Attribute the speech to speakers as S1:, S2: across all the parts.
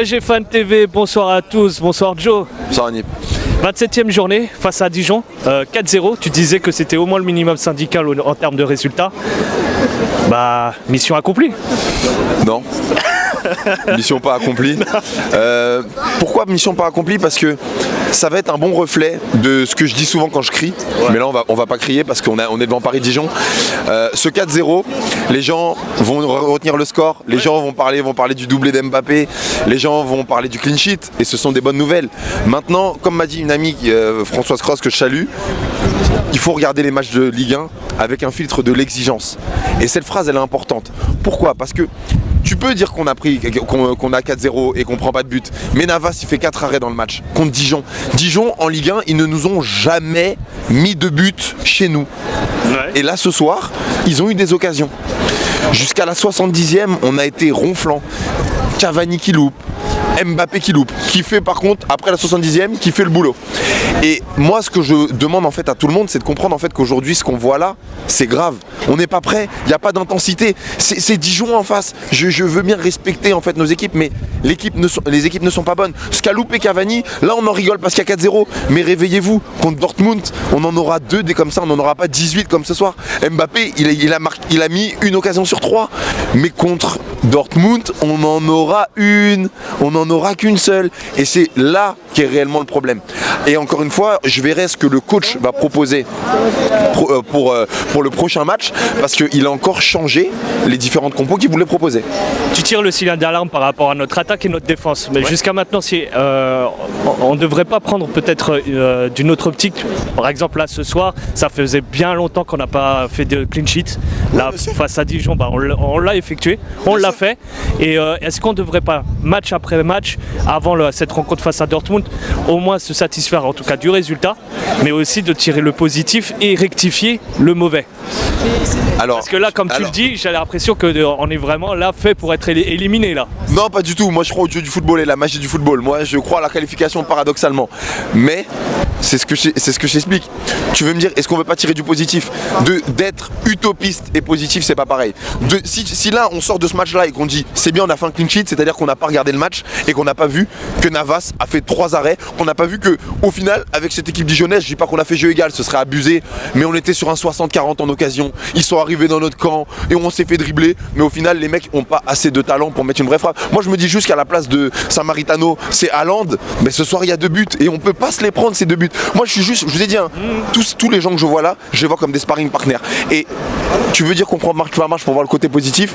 S1: PSG Fan TV, bonsoir à tous, bonsoir Joe.
S2: Bonsoir Anip.
S1: 27e journée face à Dijon, 4-0. Tu disais que c'était au moins le minimum syndical en termes de résultats. Bah, mission accomplie.
S2: Non. Mission pas accomplie. Pourquoi mission pas accomplie? Parce que ça va être un bon reflet de ce que je dis souvent quand je crie. Ouais. Mais là on va pas crier parce qu'on est devant Paris-Dijon. Ce 4-0, les gens vont retenir le score, les gens vont parler du doublé d'Mbappé, les gens vont parler du clean sheet et ce sont des bonnes nouvelles. Maintenant, comme m'a dit une amie Françoise Cross que je salue, il faut regarder les matchs de Ligue 1 avec un filtre de l'exigence. Et cette phrase elle est importante. Pourquoi? Parce que tu peux dire qu'on a 4-0 et qu'on prend pas de but. Mais Navas il fait 4 arrêts dans le match contre Dijon. Dijon en Ligue 1, ils ne nous ont jamais mis de but chez nous. Ouais. Et là ce soir, ils ont eu des occasions. Jusqu'à la 70e, on a été ronflant. Cavani qui loupe, Mbappé qui loupe, qui fait par contre, après la 70e, qui fait le boulot. Et moi ce que je demande en fait à tout le monde, c'est de comprendre en fait qu'aujourd'hui ce qu'on voit là, c'est grave. On n'est pas prêt, il n'y a pas d'intensité. C'est Dijon en face. Je veux bien respecter en fait nos équipes, mais les équipes ne sont pas bonnes. Ce qu'a loupé Cavani, là on en rigole parce qu'il y a 4-0. Mais réveillez-vous, contre Dortmund, on en aura 2 des comme ça, on n'en aura pas 18 comme ce soir. Mbappé, il a mis une occasion sur 3. Mais contre Dortmund, on en aura une. On n'en aura qu'une seule. Et c'est là qu'est réellement le problème. Et encore une fois, je verrai ce que le coach va proposer pour le prochain match, parce qu'il a encore changé les différentes compos qu'il voulait proposer.
S1: Tu tires le signal d'alarme par rapport à notre attaque et notre défense. Mais ouais. Jusqu'à maintenant, on ne devrait pas prendre peut-être d'une autre optique. Par exemple, là, ce soir, ça faisait bien longtemps qu'on n'a pas fait de clean sheet. Là, face à Dijon, on l'a effectué, on l'a fait. Et est-ce qu'on ne devrait pas, match après match, avant cette rencontre face à Dortmund, au moins se satisfaire en tout cas du résultat, mais aussi de tirer le positif et rectifier le mauvais? Parce que là, comme tu le dis, j'ai l'impression qu'on est vraiment là fait pour être éliminé là.
S2: Non, pas du tout. Moi, je crois au jeu du football et la magie du football. Moi, je crois à la qualification paradoxalement. Mais c'est ce que j'explique. Tu veux me dire, est-ce qu'on veut pas tirer du positif? D'être utopiste et positif, c'est pas pareil. Si là, on sort de ce match-là et qu'on dit, c'est bien, on a fait un clean sheet, c'est-à-dire qu'on n'a pas regardé le match et qu'on n'a pas vu que Navas a fait 3 arrêts, qu'on n'a pas vu que, au final, avec cette équipe dijonnaise, je dis pas qu'on a fait jeu égal, ce serait abusé, mais on était sur un 60-40 en occasion. Ils sont arrivés dans notre camp et on s'est fait dribbler, mais au final, les mecs ont pas assez de talent pour mettre une vraie frappe. Moi, je me dis juste qu'à la place de Samaritano, c'est Haaland, mais ce soir, il y a 2 buts et on peut pas se les prendre, ces 2 buts. Moi, je vous ai dit, hein, tous les gens que je vois là, je les vois comme des sparring partners. Et tu veux dire qu'on prend marche par marche pour voir le côté positif?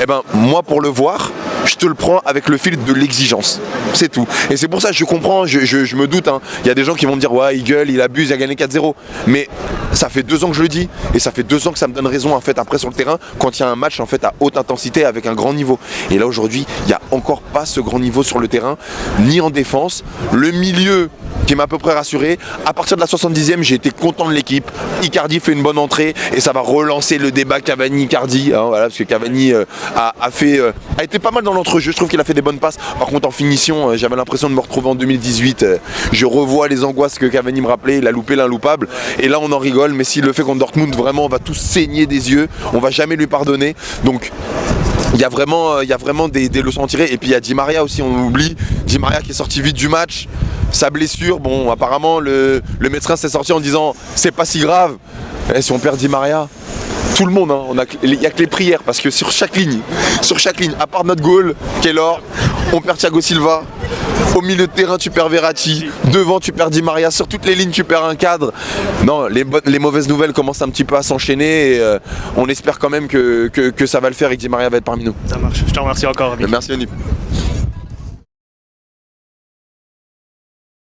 S2: Eh ben, moi, pour le voir, je te le prends avec le fil de l'exigence. C'est tout. Et c'est pour ça que je comprends, je me doute. Hein. Il y a des gens qui vont me dire, ouais, il gueule, il abuse, il a gagné 4-0. Mais ça fait 2 ans que je le dis. Et ça fait 2 ans que ça me donne raison, en fait, après sur le terrain, quand il y a un match, en fait, à haute intensité, avec un grand niveau. Et là, aujourd'hui, il n'y a encore pas ce grand niveau sur le terrain, ni en défense. Le milieu qui m'a à peu près rassuré. À partir de la 70e, j'ai été content de l'équipe. Icardi fait une bonne entrée et ça va relancer le débat Cavani-Icardi. Hein, voilà, parce que Cavani a été pas mal dans l'entrejeu. Je trouve qu'il a fait des bonnes passes. Par contre, en finition, j'avais l'impression de me retrouver en 2018. Je revois les angoisses que Cavani me rappelait. Il a loupé l'inloupable. Et là, on en rigole. Mais s'il le fait contre Dortmund, vraiment, on va tous saigner des yeux. On va jamais lui pardonner. Donc, il y a vraiment des leçons à tirer. Et puis il y a Di Maria aussi, on oublie. Di Maria qui est sorti vite du match. Sa blessure, bon, apparemment, le médecin s'est sorti en disant c'est pas si grave. Et si on perd Di Maria, tout le monde, hein, il n'y a que les prières. Parce que sur chaque ligne, à part notre goal, Keylor, on perd Thiago Silva. Au milieu de terrain, tu perds Verratti. Devant, tu perds Di Maria. Sur toutes les lignes, tu perds un cadre. Non, les mauvaises nouvelles commencent un petit peu à s'enchaîner. Et on espère quand même que ça va le faire et que Di Maria va être parmi nous.
S1: Ça marche. Je te remercie encore.
S2: Merci, Anip.